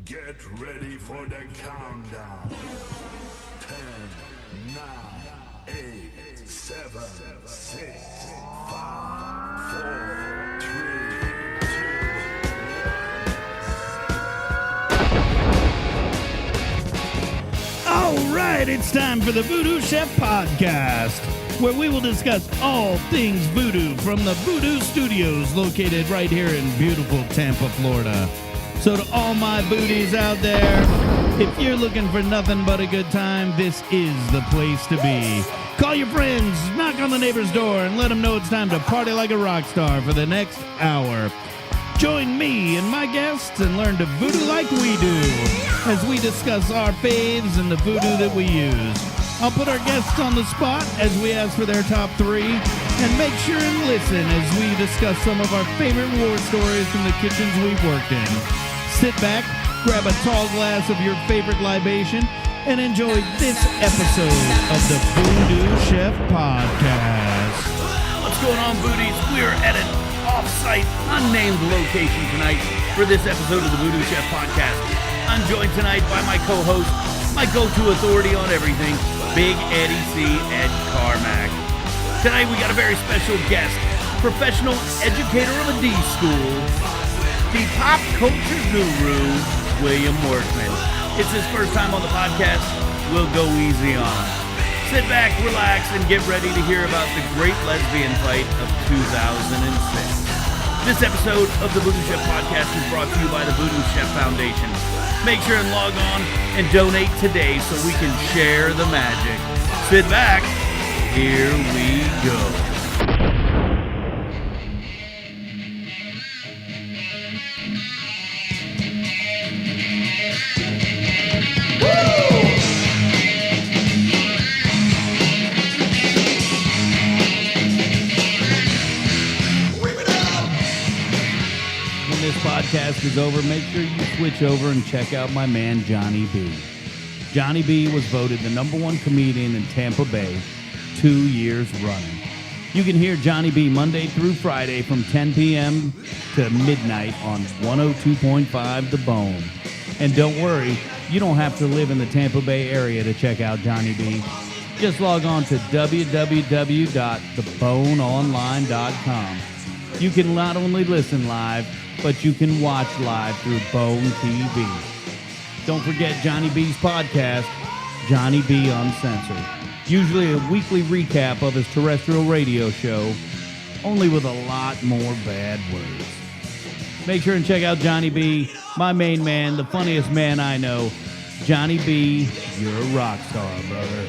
Get ready for the countdown. 10, 9, 8, 7, 6, 5, 4, 3, 2, 1. All right, it's time for the VooDoo Chef podcast, where we will discuss all things voodoo from the VooDoo Studios located right here in beautiful Tampa, Florida. So to all my booties out there, if you're looking for nothing but a good time, this is the place to be. Call your friends, knock on the neighbor's door, and let them know it's time to party like a rock star for the next hour. Join me and my guests and learn to voodoo like we do as we discuss our faves and the voodoo that we use. I'll put our guests on the spot as we ask for their top 3, and make sure and listen as we discuss some of our favorite war stories from the kitchens we've worked in. Sit back, grab a tall glass of your favorite libation, and enjoy this episode of the VooDoo Chef podcast. What's going on, booties? We're at an off-site, unnamed location tonight for this episode of the VooDoo Chef podcast. I'm joined tonight by my co-host, my go-to authority on everything, Big Eddie C. at Carmack. Tonight we got a very special guest, professional educator of a D School, the pop culture guru, William Workman. It's his first time on the podcast. We'll go easy on him. Sit back, relax, and get ready to hear about the great lesbian fight of 2006. This episode of the VooDoo Chef podcast is brought to you by the VooDoo Chef Foundation. Make sure and log on and donate today so we can share the magic. Sit back. Here we go. Podcast is over, make sure you switch over and check out my man Johnny B. Johnny B was voted the #1 comedian in Tampa Bay 2 years running. You can hear Johnny B Monday through Friday from 10 p.m. to midnight on 102.5 The Bone. And don't worry, you don't have to live in the Tampa Bay area to check out Johnny B. Just log on to www.theboneonline.com. You can not only listen live, but you can watch live through Bone TV. Don't forget Johnny B's podcast, Johnny B Uncensored. Usually a weekly recap of his terrestrial radio show, only with a lot more bad words. Make sure and check out Johnny B, my main man, the funniest man I know. Johnny B, you're a rock star, brother.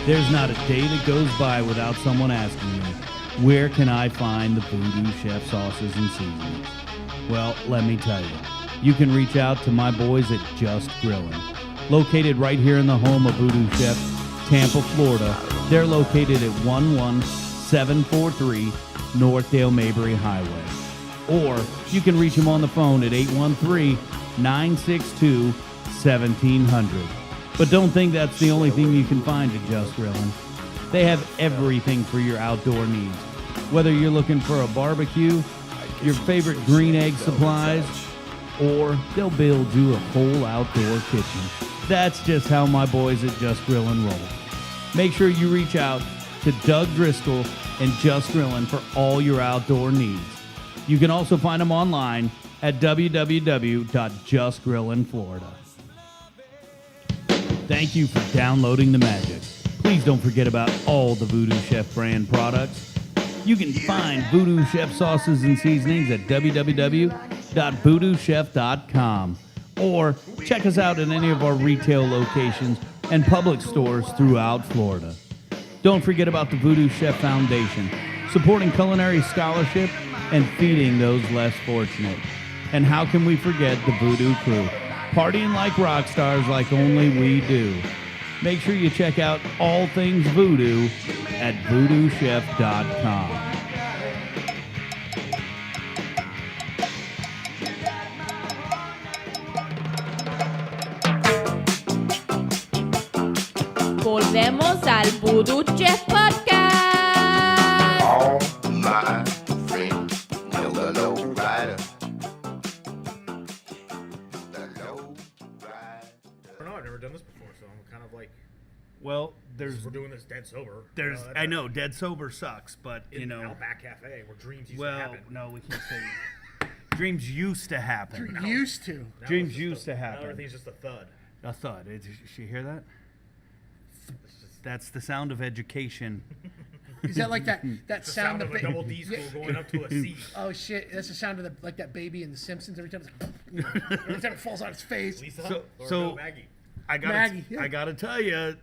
There's not a day that goes by without someone asking me, where can I find the VooDoo Chef sauces and seasonings? Well, let me tell you. You can reach out to my boys at Just Grillin'. Located right here in the home of VooDoo Chef, Tampa, Florida. They're located at 11743 North Dale Mabry Highway. Or you can reach them on the phone at 813-962-1700. But don't think that's the only thing you can find at Just Grillin'. They have everything for your outdoor needs. Whether you're looking for a barbecue, your favorite green egg supplies, or they'll build you a whole outdoor kitchen. That's just how my boys at Just Grillin' roll. Make sure you reach out to Doug Driscoll and Just Grillin' for all your outdoor needs. You can also find them online at www.justgrillinflorida. Thank you for downloading the magic. Please don't forget about all the VooDoo Chef brand products. You can find VooDoo Chef sauces and seasonings at www.voodoochef.com, or check us out at any of our retail locations and public stores throughout Florida. Don't forget about the VooDoo Chef Foundation, supporting culinary scholarship and feeding those less fortunate. And how can we forget the VooDoo crew, partying like rock stars like only we do. Make sure you check out all things voodoo at voodoochef.com. Volvemos al VooDoo Chef Podcast. All my friends never know Well, there's We're doing this dead sober. I know dead sober sucks, but in Outback Cafe where dreams used to happen. no, we can't say dreams used to happen. Used to. Now Dreams it's just used to happen. Now everything's just a thud. A thud. Did you hear that? That's the sound of education. Is that like that The sound of a double D school going up to a C. Oh shit! That's the sound of like that baby in The Simpsons. Every time it falls on its face. Lisa or so Maggie. I Maggie, yeah. gotta tell you,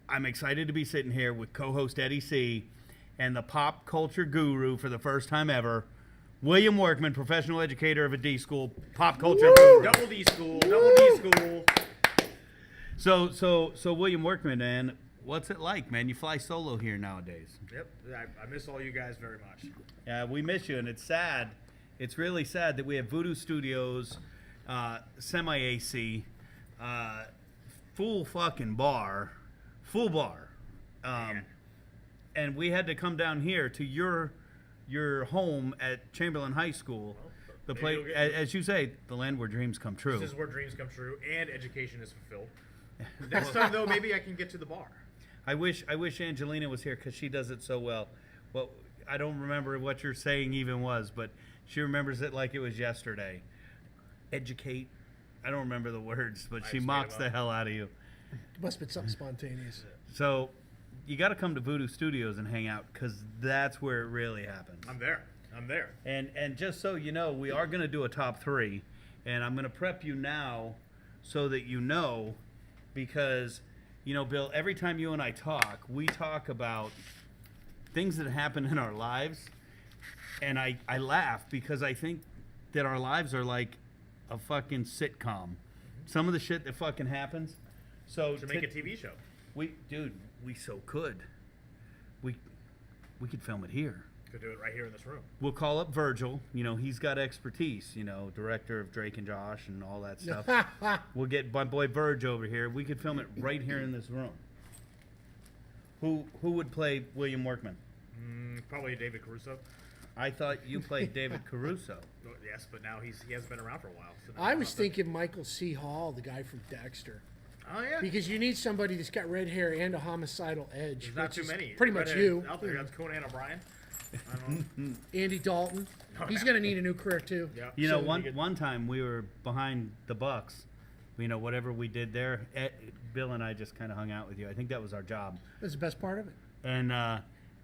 I'm excited to be sitting here with co-host Eddie C. and the pop culture guru for the first time ever, William Workman, professional educator of a D school, pop culture guru. Double D school. Double D school. So William Workman, man, what's it like, man? You fly solo here nowadays. Yep. I miss all you guys very much. Yeah, we miss you, and it's sad. It's really sad that we have VooDoo Studios, semi-AC, full fucking bar, full bar, and we had to come down here to your home at Chamberlain High School, the place, as you say, the land where dreams come true. This is where dreams come true and education is fulfilled. Next time, though, maybe I can get to the bar. I wish Angelina was here because she does it so well. Well, I don't remember what your saying even was, but she remembers it like it was yesterday. Educate. I don't remember the words, but she mocks the hell out of you. It must have been something spontaneous. So you got to come to VooDoo Studios and hang out because that's where it really happens. I'm there. And just so you know, we are going to do a top 3, and I'm going to prep you now so that you know, because, Bill, every time you and I talk, we talk about things that happen in our lives, and I laugh because I think that our lives are like a fucking sitcom. Some of the shit that fucking happens. So To make a TV show. we so could. We could film it here. Could do it right here in this room. We'll call up Virgil. He's got expertise. Director of Drake and Josh and all that stuff. We'll get my boy Virg over here. We could film it right here in this room. Who would play William Workman? Probably David Caruso. I thought you played David Caruso. Yes, but now he hasn't been around for a while. So I was thinking Michael C. Hall, the guy from Dexter. Oh yeah. Because you need somebody that's got red hair and a homicidal edge. There's not which too is many. Pretty much you. Out there, that's Conan O'Brien. I don't know. Andy Dalton. He's going to need a new career too. Yeah. One time we were behind the Bucks. Whatever we did there, Bill and I just kind of hung out with you. I think that was our job. That's the best part of it. And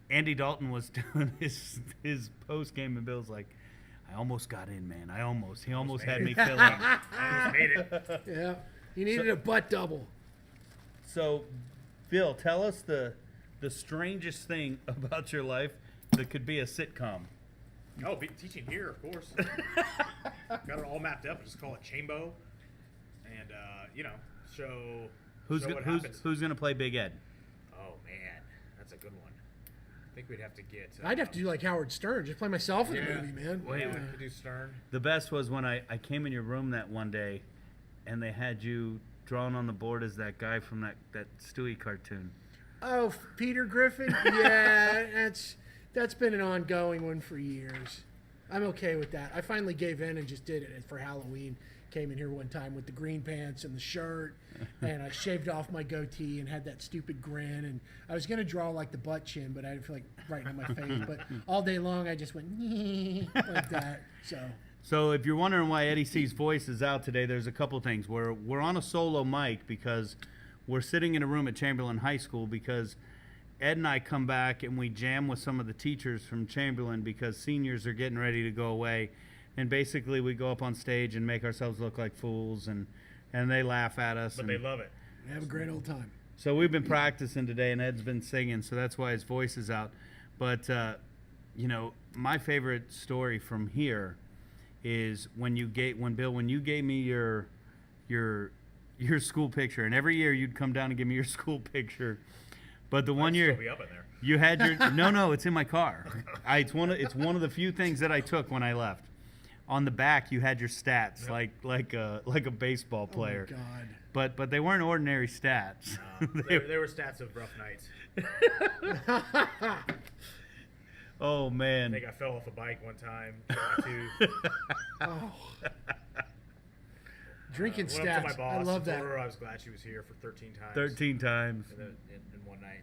Andy Dalton was doing his post game, and Bill's like, "I almost got in, man. He almost had me fill in." I almost made it. Yeah. He needed a butt double. So, Bill, tell us the strangest thing about your life that could be a sitcom. Oh, teaching here, of course. Got it all mapped up. Just call it Chambo, and show what happens. Who's gonna play Big Ed? Oh man, that's a good one. I think we'd have to get. I'd have to do like Howard Stern. Just play myself in the movie, man. Wait, We could do Stern. The best was when I came in your room that one day, and they had you drawn on the board as that guy from that Stewie cartoon. Oh, Peter Griffin? Yeah, that's been an ongoing one for years. I'm okay with that. I finally gave in and just did it for Halloween. Came in here one time with the green pants and the shirt, and I shaved off my goatee and had that stupid grin. And I was going to draw like the butt chin, but I didn't feel like writing on my face. But all day long, I just went like that. So if you're wondering why Eddie C's voice is out today, there's a couple things. We're on a solo mic because we're sitting in a room at Chamberlain High School because Ed and I come back and we jam with some of the teachers from Chamberlain because seniors are getting ready to go away. And basically we go up on stage and make ourselves look like fools, and they laugh at us. But they love it. We have a great old time. So we've been practicing today, and Ed's been singing, so that's why his voice is out. But, my favorite story from here is when you gave me your school picture, and every year you'd come down and give me your school picture. But the one year Still be up in there. you had your no, it's in my car. It's one of the few things that I took when I left. On the back, you had your stats, like a baseball player. Oh my God. But they weren't ordinary stats. They were stats of rough nights. Oh I man. think I fell off a bike one time. Drinking Went up to my stats. boss I love and that. told her I was glad she was here for 13 times. 13 times. In one night.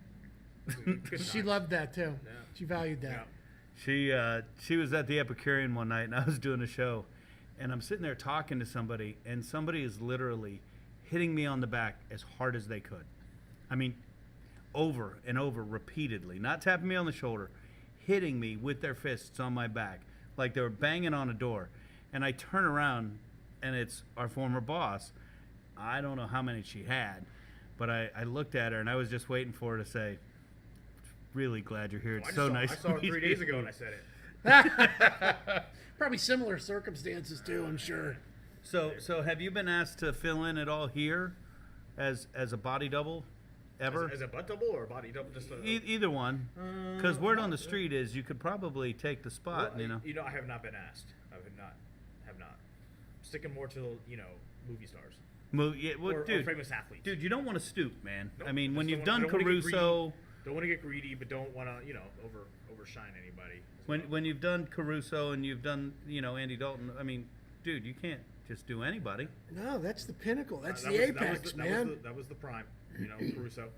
Good She times. loved that too. Yeah. She valued that. She was at the Epicurean one night, and I was doing a show, and I'm sitting there talking to somebody, and somebody is literally hitting me on the back as hard as they could. I mean, over and over repeatedly, not tapping me on the shoulder, hitting me with their fists on my back, like they were banging on a door. And I turn around, and it's our former boss. I don't know how many she had, but I looked at her, and I was just waiting for her to say, really glad you're here. It's so nice. I saw her to meet 3 days you." ago and I said it. Probably similar circumstances too, I'm sure. So have you been asked to fill in at all here as a body double ever? As a butt double or a body double? Just Either one. Because word on the street is you could probably take the spot, well, I have not been asked. I have not. Sticking more to, movie stars. Or Or famous athletes. Dude, you don't want to stoop, man. Nope, I mean, just when don't you've wanna- done I don't wanna get Caruso, Don't want to get greedy, but don't want to, overshine anybody. when you've done Caruso and you've done, Andy Dalton, I mean, dude, you can't just do anybody. No, that's the pinnacle. That's That the was- apex, man. That was the prime. Caruso,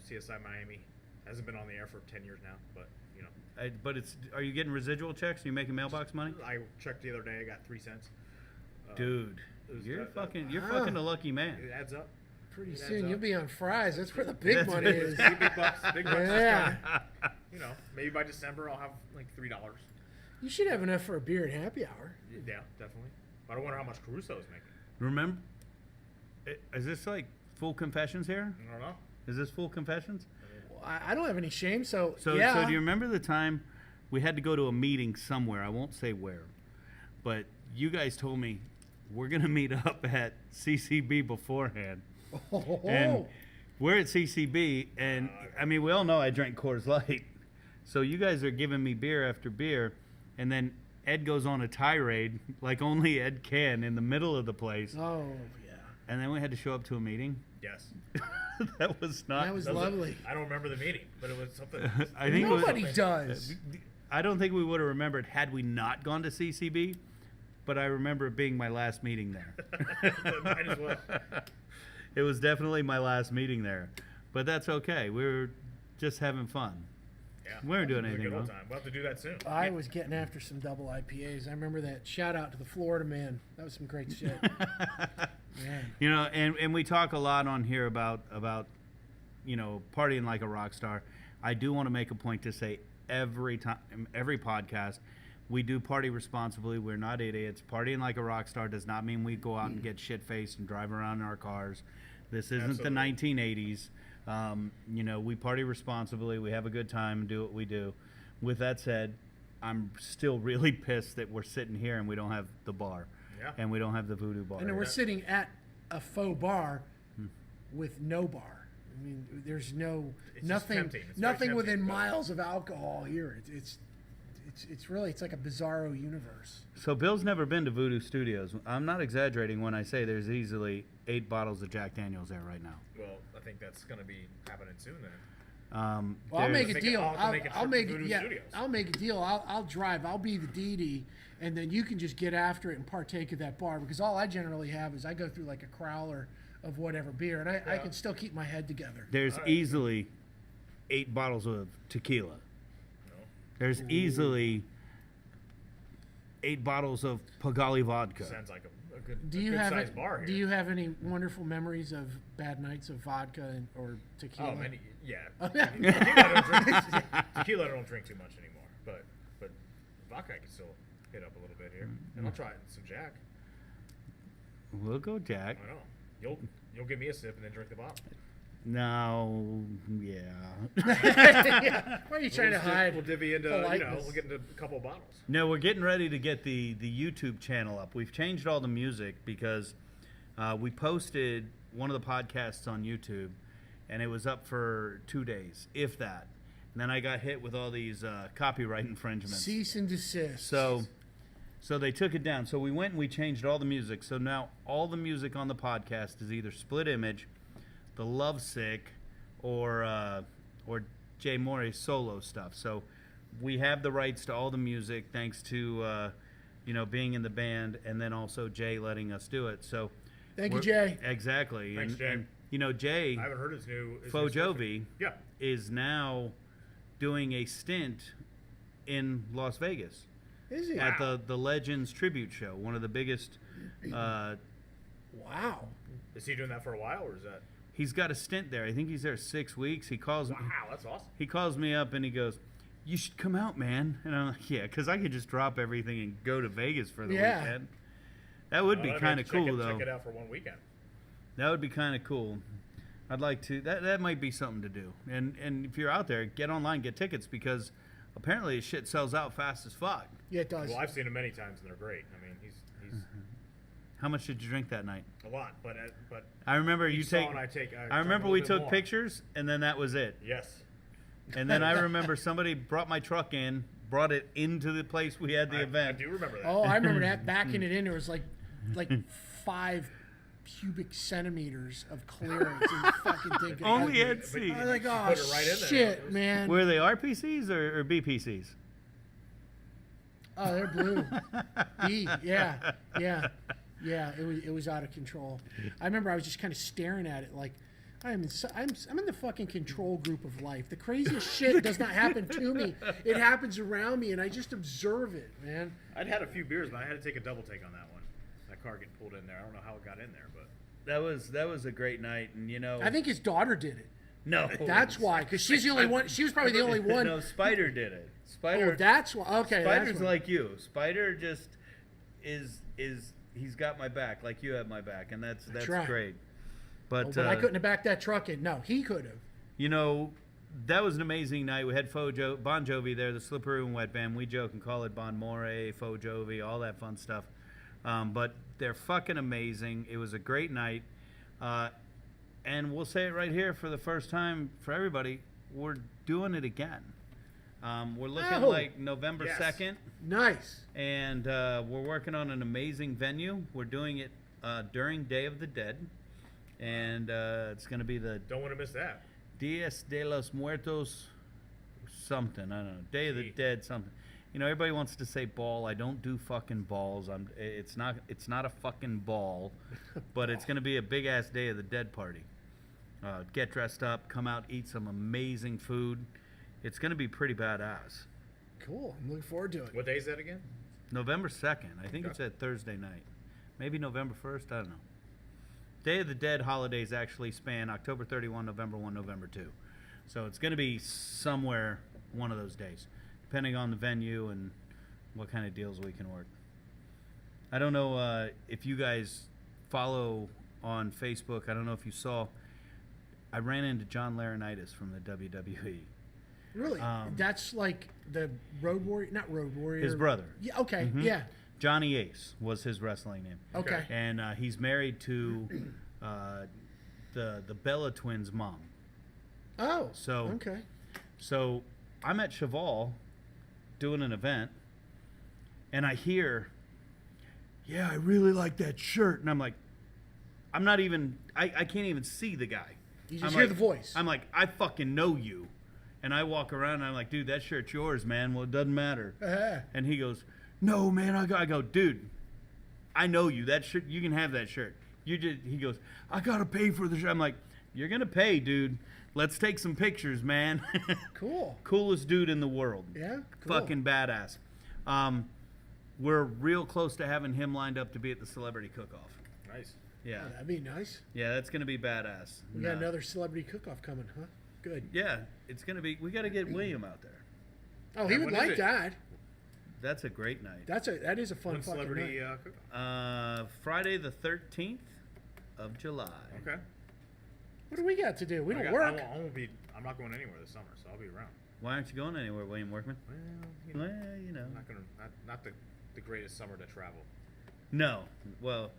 CSI Miami hasn't been on the air for 10 years now, but But are you getting residual checks? Are you making mailbox money? I checked the other day. I got 3 cents. Dude, you're that- fucking a lucky man. It adds up. Pretty It adds soon you'll up. be on fries. That's where the big That's money is. Big bucks. Big bucks. Yeah. Maybe by December I'll have like $3. You should have enough for a beer at happy hour. Yeah, definitely. But I wonder how much Caruso is making. Remember, is this like full confessions here? I don't know. Is this full confessions? Well, I don't have any shame, so So yeah. do you remember the time we had to go to a meeting somewhere? I won't say where, but you guys told me we're gonna meet up at CCB beforehand, and we're at CCB, and I mean we all know I drank Coors Light, so you guys are giving me beer after beer, and then Ed goes on a tirade like only Ed can in the middle of the place, Oh yeah, and then we had to show up to a meeting. Yes. That was not. that was lovely. I don't remember the meeting, but it was something. I think it was- Nobody does. I don't think we would have remembered had we not gone to CCB, but I remember it being my last meeting there. Might as well. It was definitely my last meeting there, but that's okay. We were just having fun. Yeah. We weren't doing It was a anything good old wrong. time. We'll have to do that soon. I was getting after some double IPAs. I remember that. Shout out to the Florida man. That was some great shit. Man. And we talk a lot on here about partying like a rock star. I do want to make a point to say every time, every podcast, we do party responsibly. We're not idiots. Partying like a rock star does not mean we go out and get shit faced and drive around in our cars. This isn't the 1980s. We party responsibly. We have a good time and do what we do. With that said, I'm still really pissed that we're sitting here and we don't have the bar. Yeah. And we don't have the VooDoo bar. And then we're sitting at a faux bar with no bar. I mean, there's It's just nothing, tempting. It's very nothing within tempting, but- miles of alcohol here. It's really like a bizarro universe. So Bill's never been to VooDoo Studios. I'm not exaggerating when I say there's easily 8 bottles of Jack Daniels there right now. Well, I think that's going to be happening soon then. Well, I'll there's- make a Make it- deal. I'll have to make a I'll trip make to it. VooDoo Yeah, Studios. I'll make a deal. I'll drive. I'll be the DD, and then you can just get after it and partake of that bar. Because all I generally have is I go through like a crowler of whatever beer, and I can still keep my head together. There's easily 8 bottles of tequila. There's easily 8 bottles of Pagali vodka. Sounds like a good, Do you good have sized bar here. Do you have any wonderful memories of bad nights of vodka or tequila? Oh, many. Yeah. Tequila I don't drink too much anymore, but vodka I can still hit up a little bit here, and I'll try some Jack. We'll go Jack. I know. You'll give me a sip and then drink the bottle. No, yeah. Why are you trying to hide? We'll divvy into politeness? we'll get into a couple of bottles. No, we're getting ready to get the YouTube channel up. We've changed all the music because we posted one of the podcasts on YouTube, and it was up for 2 days, if that. And then I got hit with all these copyright infringements. Cease and desist. So they took it down. So we went and we changed all the music. So now all the music on the podcast is either Split Image, The Lovesick, or Jay Morey's solo stuff. So we have the rights to all the music thanks to being in the band, and then also Jay letting us do it. So Thank you, Jay. Exactly. Thanks, Jay. Jay, I haven't heard his new Fojovi, Yeah. is now doing a stint in Las Vegas Is he? at the Legends tribute show, one of the biggest. Wow. Is he doing that for a while, or is that? He's got a stint there. I think he's there 6 weeks. He calls. Wow, that's awesome. He calls me up and he goes, "You should come out, man." And I'm like, "Yeah," because I could just drop everything and go to Vegas for the weekend. That would be kind of cool, though. Check it out for one weekend. That would be kind of cool. I'd like to. That might be something to do. And if you're out there, get online, get tickets, because apparently his shit sells out fast as fuck. Yeah, it does. Well, I've seen him many times, and they're great. I mean, he's How much did you drink that night? a lot, but I remember you each take. song I take. I remember we took pictures, and then that was it. Yes. And then I remember somebody brought my truck in, brought it into the place we had the event. I do remember that. Oh, I remember that. Backing it in, there was like 5 cubic centimeters of clearance. And fucking thing. Only I at sea. was like, oh, Put it right in there. shit, man. Were they RPCs or BPCs? Oh, they're blue. B, yeah. It was out of control. I remember I was just kind of staring at it like, I'm in the fucking control group of life. The craziest shit does not happen to me. It happens around me, and I just observe it, man. I'd had a few beers, but I had to take a double take on that one. That car getting pulled in there. I don't know how it got in there, but That was a great night, and I think his daughter did it. no, That's why, because she's the only one. She was probably the only one. No, Spider did it. Spider. Oh, that's why. Okay, Spider's that's why. like you. Spider just is he's got my back, like you have my back, and that's right. great. Oh, but I couldn't have backed that truck in. No, he could have. That was an amazing night. We had Bon Jovi there, the Slippery and Wet Band. We joke and call it Bon More, Fojovi, all that fun stuff. But they're fucking amazing. It was a great night. And we'll say it right here for the first time for everybody. We're doing it again. We're looking like November 2nd. Nice. And we're working on an amazing venue. We're doing it during Day of the Dead. And it's going to be the don't want to miss that. Dias de los Muertos something. I don't know. Day of the Dead something. Everybody wants to say ball. I don't do fucking balls. It's not a fucking ball, but it's going to be a big ass Day of the Dead party. Get dressed up, come out, eat some amazing food. It's going to be pretty badass. Cool. I'm looking forward to it. What day is that again? November 2nd. I think it's at Thursday night. Maybe November 1st. I don't know. Day of the Dead holidays actually span October 31, November 1, November 2. So it's going to be somewhere one of those days, depending on the venue and what kind of deals we can work. I don't know if you guys follow on Facebook. I don't know if you saw. I ran into John Laurinaitis from the WWE. Really? That's like the Road Warrior, not Road Warrior. His brother. Yeah. Okay. Mm-hmm. Yeah. Johnny Ace was his wrestling name. Okay. And he's married to the Bella twins' mom. Oh. So okay. So I'm at Cheval doing an event, and I hear, "Yeah, I really like that shirt," and I'm like, I'm not even. I can't even see the guy. You just hear the voice. I'm like, I fucking know you. And I walk around and I'm like, dude, that shirt's yours, man. Well, it doesn't matter. And he goes, no, man. I go, dude, I know you. That shirt, you can have that shirt. He goes, I got to pay for the shirt. I'm like, you're going to pay, dude. Let's take some pictures, man. Cool. Coolest dude in the world. Yeah, cool. Fucking badass. We're real close to having him lined up to be at the celebrity cook-off. Nice. Yeah. Oh, that'd be nice. Yeah, that's going to be badass. We got another celebrity cook-off coming, huh? Good. Yeah, it's going to be. We got to get William out there. Oh, he would like that. That's a great night. That is a fun fucking celebrity night. cook-off? Friday the 13th of July. Okay. What do we got to do? We don't I work. won't be. I'm not going anywhere this summer, so I'll be around. Why aren't you going anywhere, William Workman? Well, Well, you know. I'm not gonna. Not the greatest summer to travel. No. Well,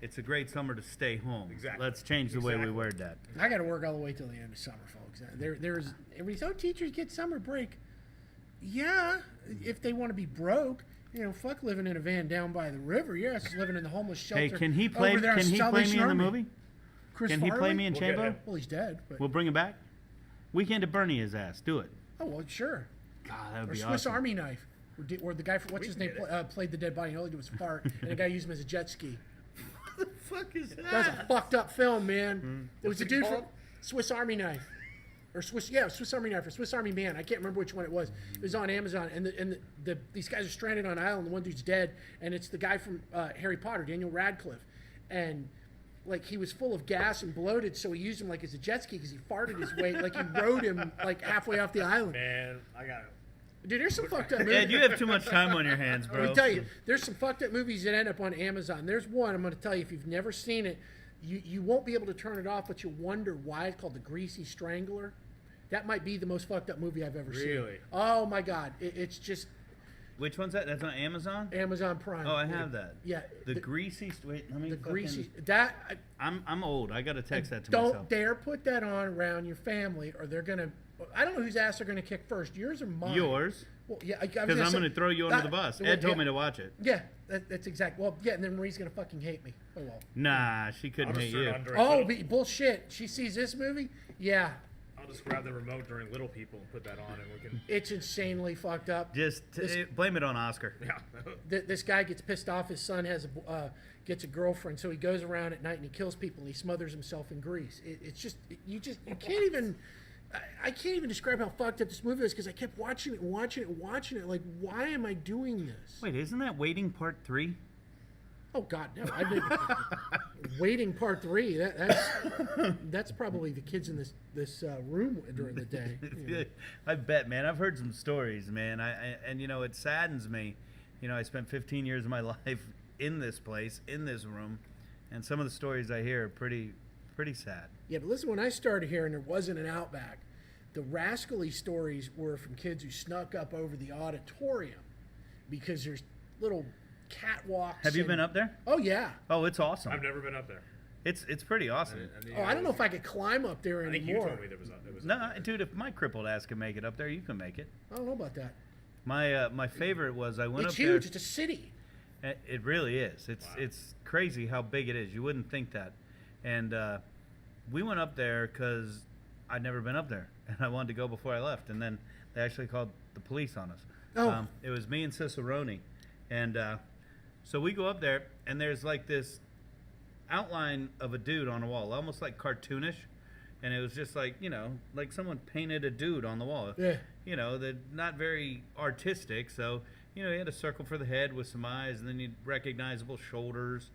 it's a great summer to stay home. Exactly. Let's change the way we word that. I got to work all the way till the end of summer, folks. There's everybody's, oh, teachers get summer break. Yeah, if they want to be broke. Fuck living in a van down by the river. Yes, living in the homeless shelter. Hey, can he play? over there on Can he play Salvation me in the Army. movie? Chris Can he play Farley? me in We'll get Chambo? him. Well, he's dead. But We'll bring him back. Weekend at Bernie his ass. Do it. oh well, sure. God, that would Or be Swiss awesome. Army knife. where the guy from what's his name played the dead body. And all he did was fart, and the guy used him as a jet ski. What the fuck is that? That was a fucked up film, man. It was a dude from Swiss Army Knife. Or Swiss Army Knife or Swiss Army Man. I can't remember which one it was. It was on Amazon, and these guys are stranded on an island. The one dude's dead, and it's the guy from Harry Potter, Daniel Radcliffe, and like he was full of gas and bloated, so he used him like as a jet ski because he farted his way, like he rode him like halfway off the island. Man, I got it. Dude, there's some fucked up movies. Yeah, you have too much time on your hands, bro. Let me tell you, there's some fucked up movies that end up on Amazon. There's one I'm going to tell you if you've never seen it, you won't be able to turn it off, but you'll wonder why it's called The Greasy Strangler. That might be the most fucked up movie I've ever seen. Really? Oh my God, it's just. Which one's that? That's on Amazon? Amazon Prime. Oh, I have that. Yeah. The greasy. Wait, let me. The fucking, greasy. That. I'm old. I gotta text that to Don't myself. dare put that on around your family, or they're gonna. I don't know whose ass they're gonna kick first, yours or mine. Yours. Well, yeah, Because I'm gonna throw you under the bus. Ed told me to watch it. Yeah, that's exactly. Well, yeah, and then Marie's gonna fucking hate me. Oh well. Nah, she couldn't hate you. Oh, bullshit! She sees this movie. Yeah. I'll just grab the remote during Little People and put that on, and we can. It's insanely fucked up. Just blame it on Oscar. Yeah. This guy gets pissed off. His son gets a girlfriend, so he goes around at night and he kills people and he smothers himself in grease. You can't even. I can't even describe how fucked up this movie is because I kept watching it. Like, why am I doing this? Wait, isn't that Waiting Part 3? Oh God, no! I've been Waiting Part 3. That's probably the kids in this room during the day. Yeah. I bet, man. I've heard some stories, man. And it saddens me. I spent 15 years of my life in this place, in this room, and some of the stories I hear are pretty sad. Yeah, but listen, when I started here and there wasn't an Outback, the rascally stories were from kids who snuck up over the auditorium because there's little catwalks. Have you been up there? Oh yeah. Oh, it's awesome. I've never been up there. It's pretty awesome. I don't know if I could climb up there anymore. I think you told me there was. No, dude, if my crippled ass can make it up there, you can make it. I don't know about that. My favorite was I went It's up huge. there. It's a city. It really is. It's crazy how big it is. You wouldn't think that. And we went up there because I'd never been up there, and I wanted to go before I left. And then they actually called the police on us. Oh. It was me and Cicerone, and so we go up there, and there's like this outline of a dude on a wall, almost like cartoonish. And it was just like, like someone painted a dude on the wall. Yeah. They're not very artistic. So, he had a circle for the head with some eyes, and then you'd recognizable shoulders,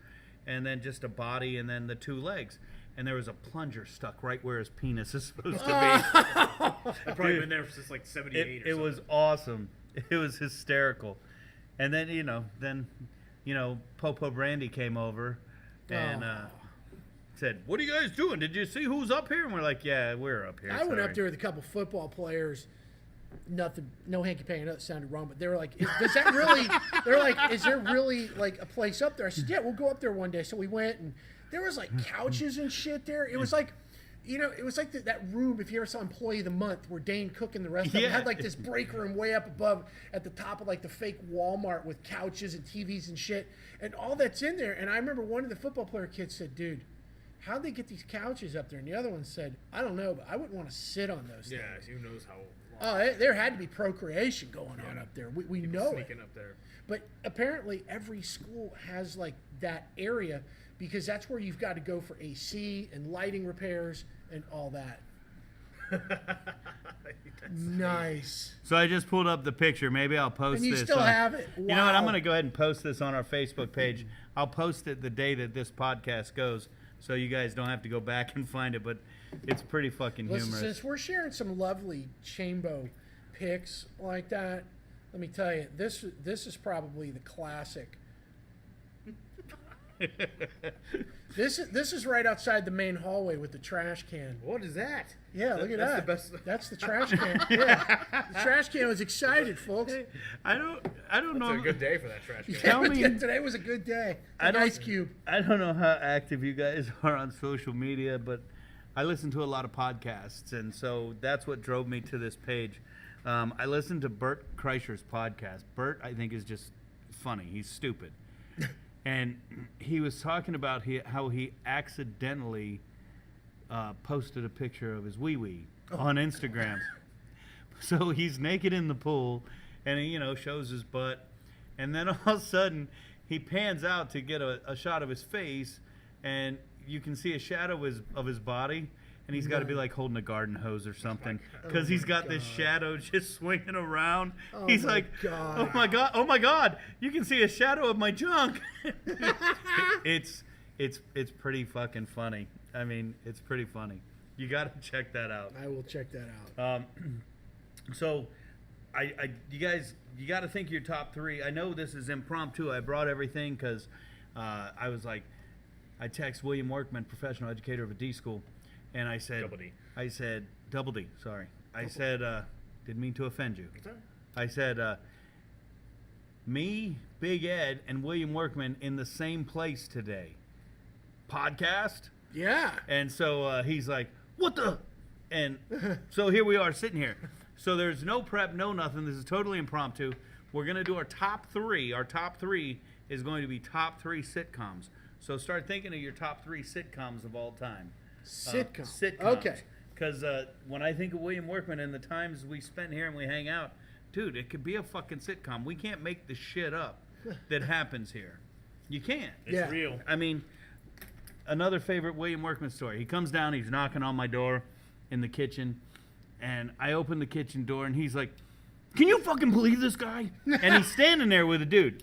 and then just a body, and then the two legs. And there was a plunger stuck right where his penis is supposed to be. I've probably been there since like 78 or something. It was awesome. It was hysterical. And then, Popo Brandy came over and said, "What are you guys doing? Did you see who's up here?" And we're like, "Yeah, we're up here." I went up there with a couple football players. Nothing, no hanky panky. That sounded wrong, but they were like, "Does that really?" They're like, "Is there really like a place up there?" I said, "Yeah, we'll go up there one day." So we went, and there was like couches and shit there. It was like, it was like that room if you ever saw Employee of the Month where Dane Cook and the rest of them had like this break room way up above at the top of like the fake Walmart with couches and TVs and shit, and all that's in there. And I remember one of the football player kids said, "Dude, how'd they get these couches up there?" And the other one said, "I don't know, but I wouldn't want to sit on those things." Yeah, who knows how long. Oh, there had to be procreation going on up there. We know it. Sneaking up there. But apparently every school has like that area because that's where you've got to go for AC and lighting repairs and all that. Nice. So I just pulled up the picture. Maybe I'll post And you this. still have it? You know what? I'm Wow. going to go ahead and post this on our Facebook page. I'll post it the day that this podcast goes, so you guys don't have to go back and find it. But it's pretty fucking Listen, humorous. since we're sharing some lovely Chambo pics like that, let me tell you, this is probably the classic. This is right outside the main hallway with the trash can. What is that? Yeah, look at That's that. the best. That's the trash can. Yeah, the trash can was excited, folks. I don't know. It's a good day for that trash can. Tell me- Today was a good day. An ice cube. I don't know how active you guys are on social media, but I listen to a lot of podcasts, and so that's what drove me to this page. I listened to Bert Kreischer's podcast. Bert, I think, is just funny. He's stupid. And he was talking about how he accidentally posted a picture of his wee-wee on Instagram. So he's naked in the pool, and he, shows his butt, and then all of a sudden he pans out to get a shot of his face, and you can see a shadow of his body, and he's got to be like holding a garden hose or something, because he's got this shadow just swinging around. He's like, oh my god, you can see a shadow of my junk. It's pretty fucking funny. I mean, it's pretty funny. You got to check that out. I will check that out. So, you guys, you got to think your top 3. I know this is impromptu. I brought everything because I was like, I text William Workman, professional educator of a D school, and I said, Double D. I said, double D, sorry. I said, didn't mean to offend you. I said, me, Big Ed, and William Workman in the same place today. Podcast? Yeah. And so he's like, what the? And so here we are sitting here. So there's no prep, no nothing. This is totally impromptu. We're going to do our top 3. Our top 3 is going to be top 3 sitcoms. So start thinking of your top 3 sitcoms of all time. Sitcoms. Sitcoms. Okay. Because when I think of William Workman and the times we spent here and we hang out, dude, it could be a fucking sitcom. We can't make the shit up that happens here. You can't. It's real. I mean, another favorite William Workman story. He comes down, he's knocking on my door in the kitchen, and I open the kitchen door, and he's like, can you fucking believe this guy? And he's standing there with a dude,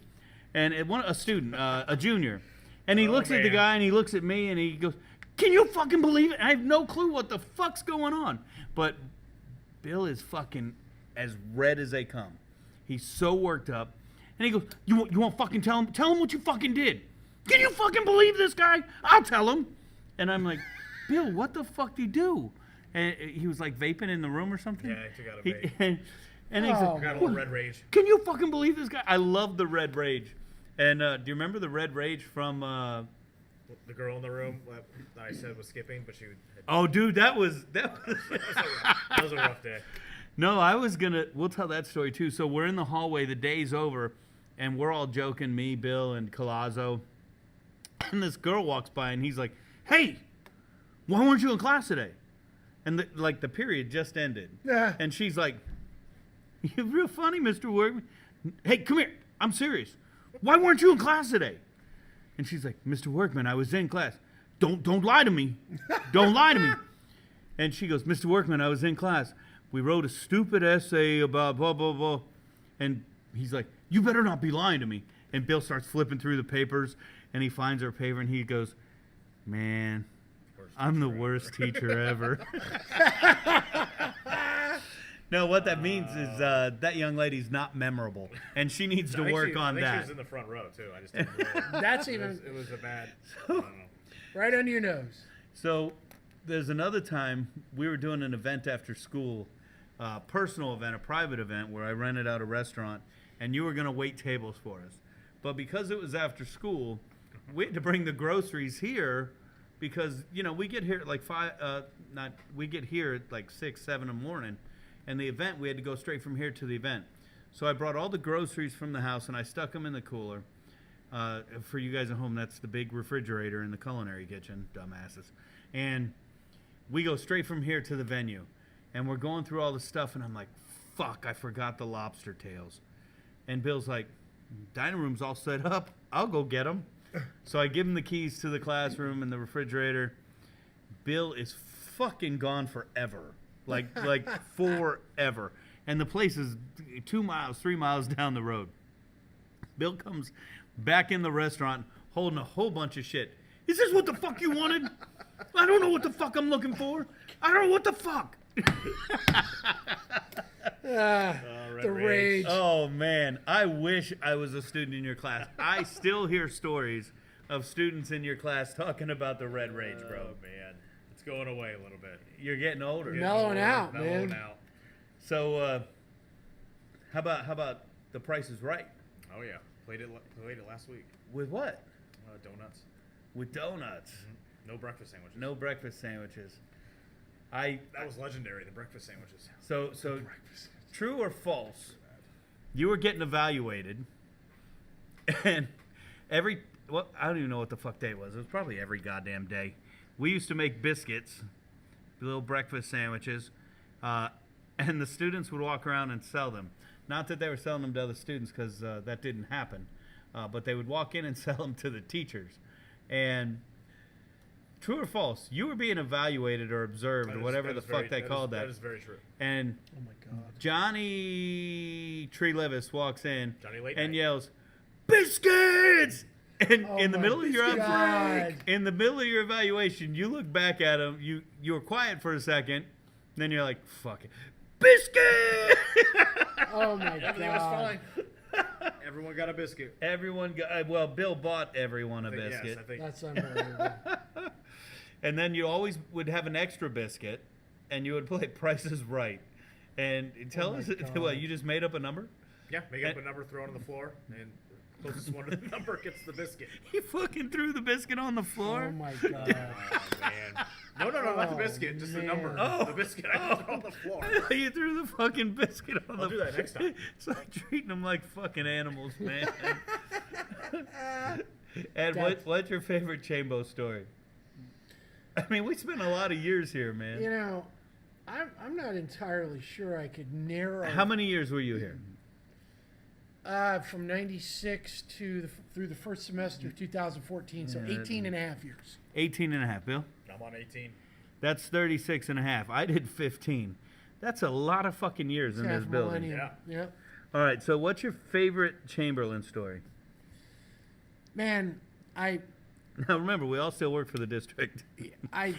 and a student, a junior. And he looks at the guy, and he looks at me, and he goes, can you fucking believe it? I have no clue what the fuck's going on. But Bill is fucking as red as they come. He's so worked up. And he goes, you won't fucking tell him? Tell him what you fucking did. Can you fucking believe this guy? I'll tell him. And I'm like, Bill, what the fuck did he do? And he was like vaping in the room or something. Yeah, he took out a vape. And he's like, Got a little red rage. can you fucking believe this guy? I love the red rage. And do you remember the red rage from... The girl in the room that I said was skipping, but she would... Oh, dude, that was... That was a rough day. No, we'll tell that story too. So we're in the hallway, the day's over, and we're all joking, me, Bill, and Colazzo. And this girl walks by, and he's like, hey, why weren't you in class today? And the period just ended. Yeah. And she's like, you're real funny, Mr. Workman. Hey, come here. I'm serious. Why weren't you in class today? And she's like, Mr. Workman, I was in class. Don't lie to me. Don't lie to me. And she goes, Mr. Workman, I was in class. We wrote a stupid essay about blah, blah, blah. And he's like, you better not be lying to me. And Bill starts flipping through the papers, and he finds our paper, and he goes, man, I'm the worst teacher ever. No, what that means is that young lady's not memorable, and she needs to work on I think that. she was in the front row, too. I just didn't know. That's even It was a bad... I don't know. right under your nose. So there's another time we were doing an event after school, personal event, a private event, where I rented out a restaurant, and you were going to wait tables for us. But because it was after school, we had to bring the groceries here because, we get here at like 6, 7 in the morning. And the event, we had to go straight from here to the event. So I brought all the groceries from the house, and I stuck them in the cooler. For you guys at home, that's the big refrigerator in the culinary kitchen, dumbasses. And we go straight from here to the venue. And we're going through all the stuff, and I'm like, fuck, I forgot the lobster tails. And Bill's like, dining room's all set up. I'll go get them. So I give him the keys to the classroom and the refrigerator. Bill is fucking gone forever. Like forever. And the place is 2 miles, 3 miles down the road. Bill comes back in the restaurant holding a whole bunch of shit. Is this what the fuck you wanted? I don't know what the fuck I'm looking for. I don't know what the fuck. The rage. Oh, man. I wish I was a student in your class. I still hear stories of students in your class talking about the red rage, bro. Oh, man. It's going away a little bit. You're getting older. Mellowing out, Mellowing man. out. So, how about The Price is Right? Oh, yeah. Played it last week. With what? Donuts. With donuts. No breakfast sandwiches. No breakfast sandwiches. That was legendary, the breakfast sandwiches. So true or false? You were getting evaluated, and I don't even know what the fuck day it was. It was probably every goddamn day. We used to make biscuits, little breakfast sandwiches, and the students would walk around and sell them. Not that they were selling them to other students, because that didn't happen. But they would walk in and sell them to the teachers. And true or false, you were being evaluated or observed, or whatever the fuck they called that. That is very true. And Oh my God. Johnny Tree Levis walks in Johnny Late and Night. yells, "Biscuits!" And Oh in the my middle of your God. in the middle of your evaluation, you look back at him. You were quiet for a second, then you're like, "Fuck it, biscuit!" Oh my Everything was God. fine. Everyone got a biscuit. Everyone got, well, Bill bought everyone a I think- biscuit. Yes, I think. That's unbelievable. And then you always would have an extra biscuit, and you would play Price is Right. And tell my us, God. what, you just made up a number? Yeah, make up a number, throw it on the floor, and closest one to the number gets the biscuit. He fucking threw the biscuit on the floor. Oh my God. Oh, man. No, not the Oh, biscuit, just the number. man. The biscuit I threw on the floor. You threw the fucking biscuit on the I'll do that next time. It's like treating them like fucking animals, man. And That's- what's your favorite Chambo story? I mean, we spent a lot of years here, man. You know, I'm not entirely sure I could narrow. How many years were you here? From 96 to through the first semester of 2014, so 18 and a half years. 18 and a half, Bill. I'm on 18. That's 36 and a half. I did 15. That's a lot of fucking years in this Half building. millennium. Yeah. All right, so what's your favorite Chamberlain story? Man, I Now remember, we all still work for the district. I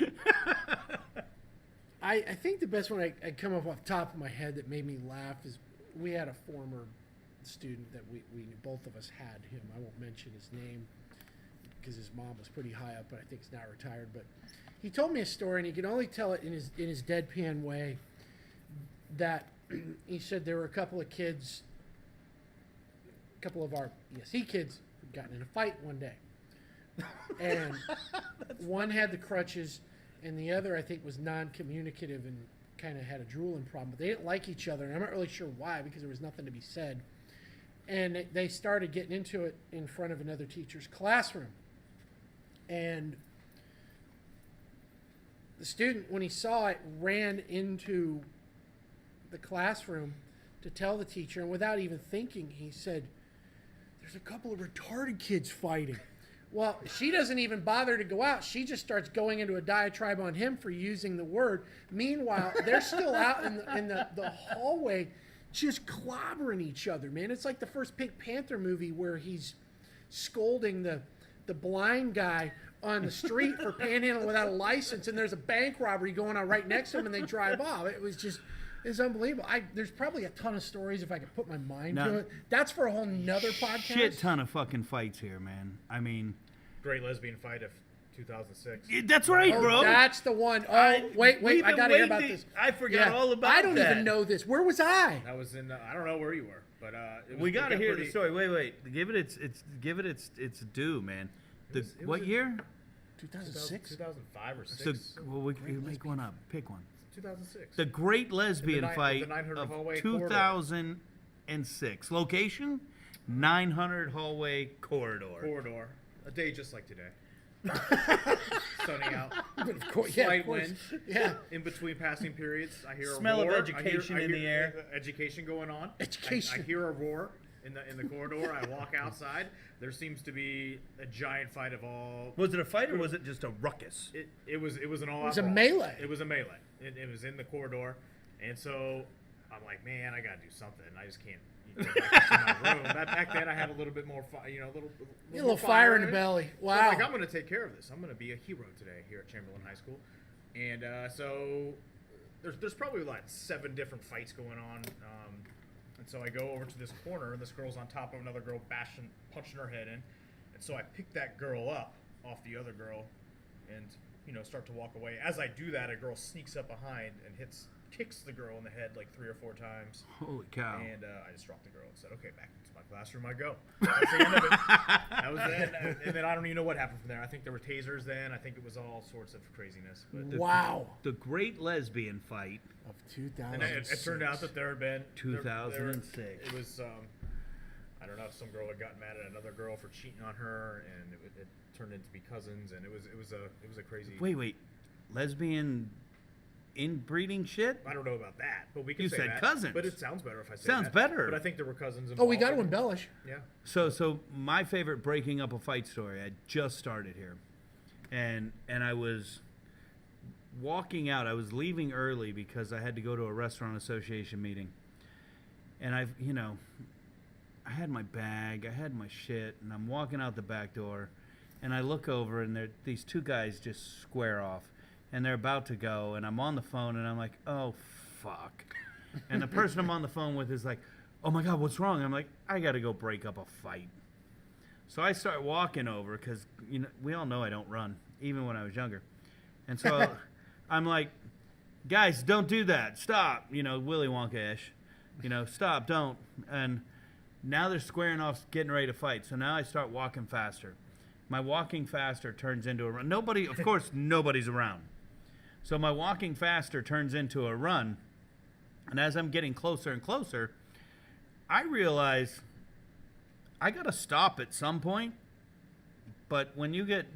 think the best one I come up off the top of my head that made me laugh is we had a former student that we both of us had him. I won't mention his name because his mom was pretty high up, but I think he's now retired. But he told me a story, and he could only tell it in his deadpan way. That he said there were a couple of kids, a couple of our ESE kids, who'd gotten in a fight one day, and one had the crutches, and the other I think was non-communicative and kind of had a drooling problem. But they didn't like each other, and I'm not really sure why because there was nothing to be said. And they started getting into it in front of another teacher's classroom. And the student, when he saw it, ran into the classroom to tell the teacher, and without even thinking, he said, "There's a couple of retarded kids fighting." Well, she doesn't even bother to go out. She just starts going into a diatribe on him for using the word. Meanwhile, they're still out in the hallway just clobbering each other, man. It's like the first Pink Panther movie where he's scolding the blind guy on the street for panhandling without a license, and there's a bank robbery going on right next to him, and they drive off. It's unbelievable. There's probably a ton of stories if I could put my mind to it. That's for a whole nother podcast. Shit ton of fucking fights here, man. I mean, Great lesbian fight of 2006. that's right, bro. That's the one. Oh, wait, we've I been gotta hear waiting about to- this. I forgot all about I don't that. even know this. Where was I? That was in. I don't know where you were, but it was, We gotta hear pretty- the story. Wait. Give it its due, man. What year? 2006. 2005 or The, 6. well, we make one up. Pick one. 2006. The Great Lesbian the Fight 900 of hallway 2006. Location? 900 Hallway corridor. A day just like today. Sunny out. Of course, yeah, of Slight course. wind. Yeah. In between passing periods, I hear Smell a of roar. education in the air. Education going on. Education. I hear a roar in the corridor. I walk outside. There seems to be a giant fight of all. Was it a fight or was it just a ruckus? It was an all. It was a melee. It was a melee. It was in the corridor, and so I'm like, man, I gotta do something. I just can't go back to my room. Back then, I had a little bit more, a little little fire in the it. belly. So Wow. I'm like, I'm gonna take care of this. I'm gonna be a hero today here at Chamberlain High School, and so there's probably like 7 different fights going on. And so I go over to this corner, and this girl's on top of another girl, punching her head in. And so I pick that girl up off the other girl, and start to walk away. As I do that, a girl sneaks up behind and kicks the girl in the head like 3 or 4 times. Holy cow. And I just dropped the girl and said, "Okay, back into my classroom I go." That's the end of it. That was it. And then I don't even know what happened from there. I think there were tasers then. I think it was all sorts of craziness. But Wow. The Great Lesbian Fight. Of 2006. and it turned out that there had been 2006. It was I don't know. Some girl had gotten mad at another girl for cheating on her, and it turned into be cousins, and it was a crazy. Wait. Lesbian inbreeding shit? I don't know about that, but we can You say said that. cousins. But it sounds better if I say Sounds that. better. But I think there were cousins involved. Oh, we got to embellish. Yeah. So my favorite breaking up a fight story, I just started here. And I was walking out. I was leaving early because I had to go to a restaurant association meeting. And I had my bag, I had my shit, and I'm walking out the back door, and I look over, and these two guys just square off, and they're about to go, and I'm on the phone, and I'm like, oh, fuck. And the person I'm on the phone with is like, oh, my God, what's wrong? I'm like, I got to go break up a fight. So I start walking over because, we all know I don't run, even when I was younger. And so I'm like, guys, don't do that. Stop. Willy Wonka-ish. Stop, don't. And now they're squaring off, getting ready to fight. So now I start walking faster. My walking faster turns into a run. Nobody's around. So my walking faster turns into a run. And as I'm getting closer and closer, I realize I got to stop at some point. But when you get,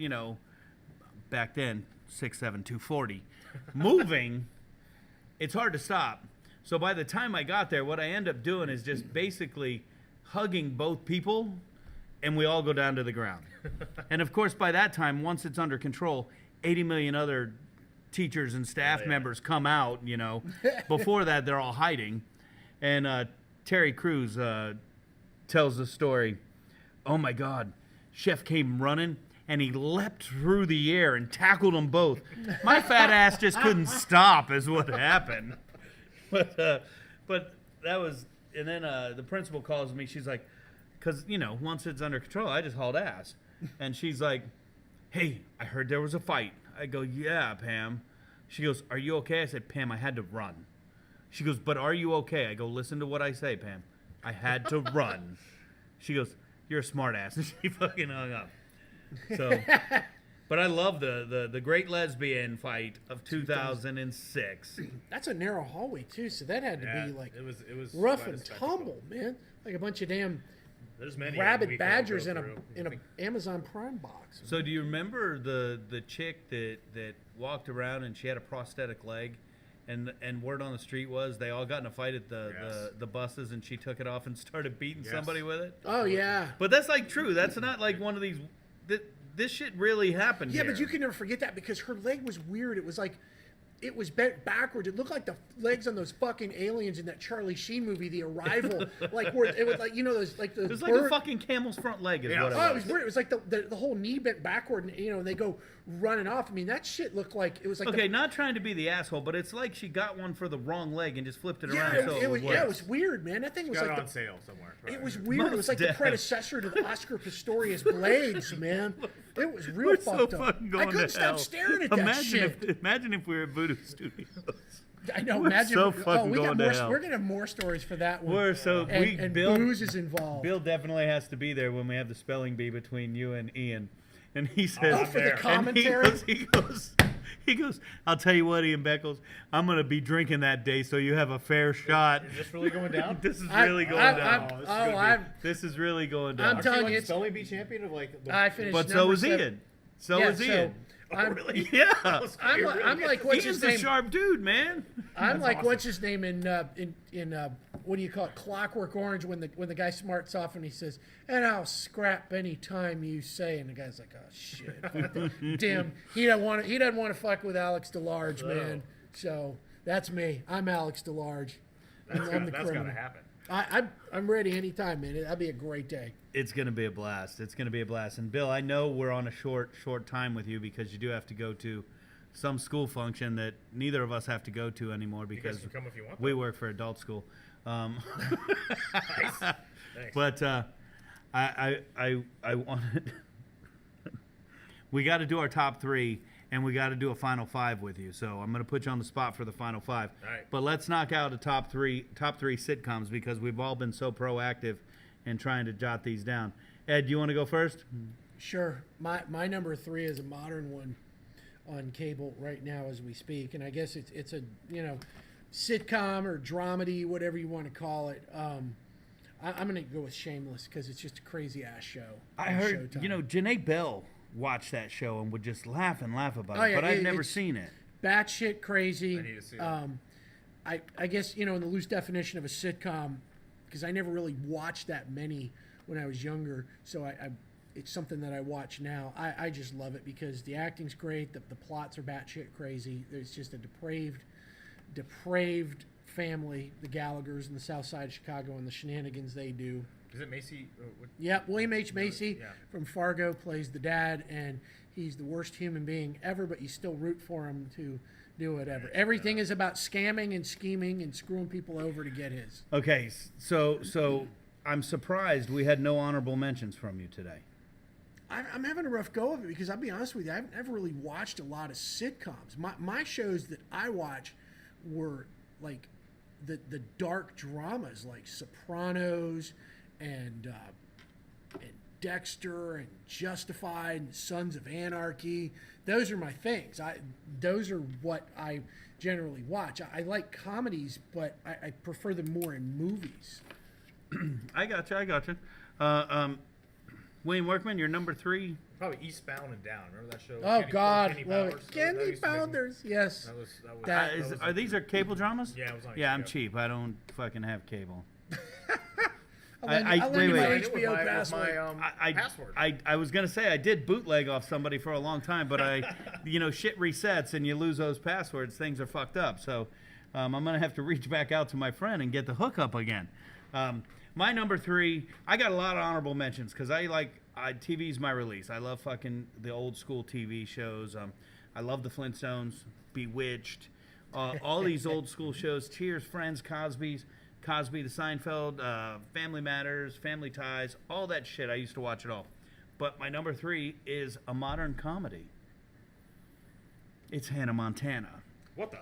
back then, 6'7", 240, moving, it's hard to stop. So by the time I got there, what I end up doing is just basically hugging both people, and we all go down to the ground. And of course, by that time, once it's under control, 80 million other teachers and staff members come out, Before that, they're all hiding. And Terry Crews tells the story, oh my God, Chef came running, and he leapt through the air and tackled them both. My fat ass just couldn't stop is what happened. But that was, and then the principal calls me. She's like, because, once it's under control, I just hauled ass. And she's like, hey, I heard there was a fight. I go, yeah, Pam. She goes, are you okay? I said, Pam, I had to run. She goes, but are you okay? I go, listen to what I say, Pam. I had to run. She goes, you're a smart ass. And she fucking hung up. So, but I love the great lesbian fight of 2006. That's a narrow hallway too, so that had to be like it was rough quite a and spectacle. tumble, man. Like a bunch of damn There's many rabid we can't badgers go in through. a Amazon Prime box. So do you remember the chick that walked around and she had a prosthetic leg, and word on the street was they all got in a fight at the buses, and she took it off and started beating somebody with it? Oh yeah. But that's like true. That's not like one of these. This shit really happened. Yeah, here. but you can never forget that because her leg was weird. It was like, it was bent backwards. It looked like the legs on those fucking aliens in that Charlie Sheen movie, The Arrival. Like where it was like, those like the. It was like a fucking camel's front leg. Is what it was. Oh, it was weird. It was like the whole knee bent backward, and and they go running off. I mean, that shit looked like it was like. Okay, not trying to be the asshole, but it's like she got one for the wrong leg and just flipped it around. It was weird, man. That thing was Got like it on sale somewhere. It was weird. It was like the predecessor to the Oscar Pistorius Blades, man. It was real We're fucked so up. fucking going I couldn't to stop hell. staring at that shit. Imagine if we were at VooDoo Studios. I know. We're Imagine. so fucking we got going to more. hell. We're gonna have more stories for that one. And Bill, booze is involved. Bill definitely has to be there when we have the spelling bee between you and Ian. And he says, for the and commentary? he goes, I'll tell you what, Ian Beckles, I'm going to be drinking that day so you have a fair shot. Is this really going down? This is really going down. This is really going down. I'm telling like you, the spelling bee champion of like. I finished. But so number was 7. Ian. So Yeah, was Ian. Oh, really? Yeah. I'm like, what's Ian's his a name? sharp dude, man. I'm like, awesome. what's his name in what do you call it? Clockwork Orange, when the guy smarts off and he says, "And I'll scrap any time you say," and the guy's like, "Oh shit, damn, he doesn't want to fuck with Alex DeLarge, man." So that's me. I'm Alex DeLarge. I'm the That's criminal. gotta happen. I'm ready anytime, man. That'd be a great day. It's going to be a blast. It's going to be a blast. And Bill, I know we're on a short time with you because you do have to go to some school function that neither of us have to go to anymore because can come if you want, we work for adult school. Nice. Thanks. But I wanted we got to do our top 3 and we got to do a final 5 with you. So I'm going to put you on the spot for the final 5. All right. But let's knock out a top three sitcoms because we've all been so proactive in trying to jot these down. Ed, do you want to go first? Sure. My number 3 is a modern one on cable right now as we speak, and I guess it's a sitcom or dramedy, whatever you want to call it. I'm gonna go with Shameless because it's just a crazy ass show. I on heard, Showtime. Janae Bell watched that show and would just laugh about Oh, it, yeah, but I've never seen it. batshit crazy. I need to see that. I guess, in the loose definition of a sitcom, because I never really watched that many when I was younger, so it's something that I watch now. I just love it because the acting's great, the plots are batshit crazy. It's just a depraved family, the Gallaghers in the south side of Chicago, and the shenanigans they do. Is it Macy? Yep, William H. Macy Yeah. from Fargo plays the dad, and he's the worst human being ever, but you still root for him to do whatever. Everything is about scamming and scheming and screwing people over to get his. Okay, so I'm surprised we had no honorable mentions from you today. I'm having a rough go of it because I'll be honest with you, I've never really watched a lot of sitcoms. My shows that I watch were like the dark dramas, like Sopranos and Dexter and Justified and Sons of Anarchy. Those are my things. Those are what I generally watch. I like comedies, but I prefer them more in movies. I gotcha. William Workman, you're number 3. Probably Eastbound and Down. Remember that show? Oh, God. Kenny Love Powers? it. Candy used to make me- Pounders, yes. That was That- These are cable dramas? Yeah, it was on Yeah, I'm HBO. cheap. I don't fucking have cable. I'll lend you wait, my wait. HBO With password. my password. I was gonna say I did bootleg off somebody for a long time, but shit resets and you lose those passwords. Things are fucked up. So I'm gonna have to reach back out to my friend and get the hookup again. My number 3, I got a lot of honorable mentions because TV's my release. I love fucking the old school TV shows. I love the Flintstones, Bewitched, all these old school shows. Cheers, Friends, Cosby, the Seinfeld, Family Matters, Family Ties, all that shit. I used to watch it all. But my number 3 is a modern comedy. It's Hannah Montana. What the?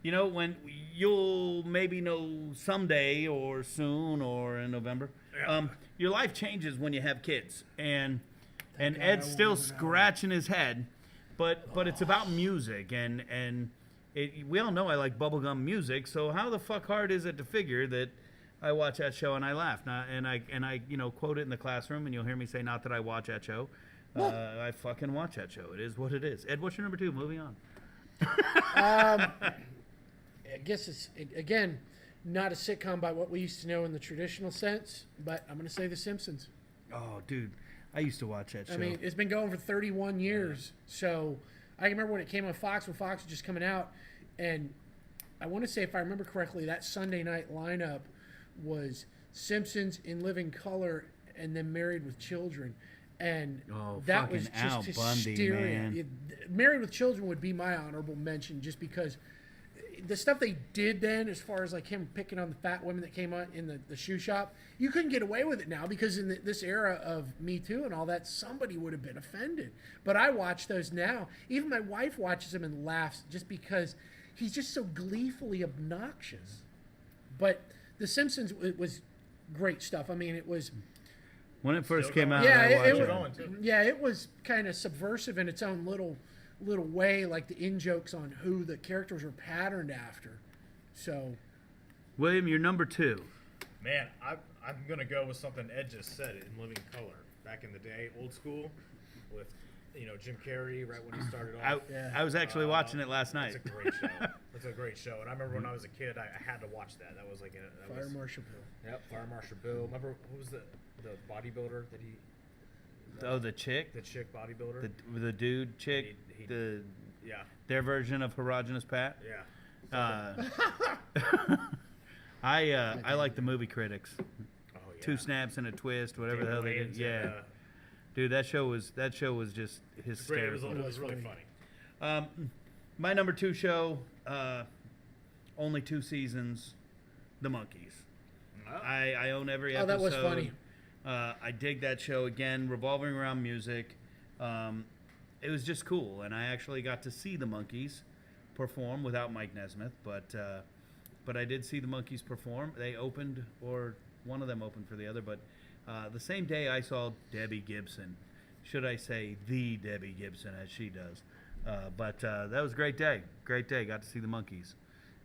When you'll maybe know someday or soon or in November, Yeah. your life changes when you have kids. And God, Ed's I still wanna know. scratching his head, but it's about music and we all know I like bubblegum music. So how the fuck hard is it to figure that I watch that show and I laugh? And I quote it in the classroom, and you'll hear me say, not that I watch that show. I fucking watch that show. It is what it is. Ed, what's your number 2? Moving on. I guess it's, again, not a sitcom by what we used to know in the traditional sense, but I'm going to say The Simpsons. Oh, dude, I used to watch that show. I mean, it's been going for 31 years. So I can remember when it came on Fox, when Fox was just coming out. And I want to say, if I remember correctly, that Sunday night lineup was Simpsons, In Living Color, and then Married with Children. And that was fucking Al just Bundy, hysteria. man. Married with Children would be my honorable mention, just because the stuff they did then, as far as like him picking on the fat women that came on in the shoe shop, you couldn't get away with it now, because in this era of Me Too and all that, somebody would have been offended. But I watch those now. Even my wife watches them and laughs just because he's just so gleefully obnoxious. But The Simpsons, it was great stuff. I mean, it was... When it first Still came out, going. Yeah, I watched it it. Going, too. yeah, it was kind of subversive in its own little way, like the in-jokes on who the characters were patterned after. So, William, you're number 2. Man, I'm gonna go with something Ed just said in Living Color. Back in the day, old school, with Jim Carrey, right when he started off. I was actually watching it last night. It's a great show. It's a great show, and I remember when I was a kid, I had to watch that. That was like Fire Marshal Bill. Yep, Fire Marshal Bill. Remember who was the bodybuilder that he? The chick, The chick bodybuilder. the dude chick, He- yeah, their version of Herogenous Pat. yeah. I like the movie critics. Oh yeah. 2 snaps and a twist, whatever the hell they did. Wayans, Yeah, dude, that show was just Great. hysterical. It was really funny. My number 2 show, only 2 seasons, The Monkees. I own every episode. Oh, that was funny. I dig that show again, revolving around music. It was just cool, and I actually got to see the Monkees perform without Mike Nesmith, but I did see the Monkees perform. They opened, or one of them opened for the other, but the same day I saw Debbie Gibson. Should I say the Debbie Gibson, as she does. But that was a great day. Great day. Got to see the Monkees.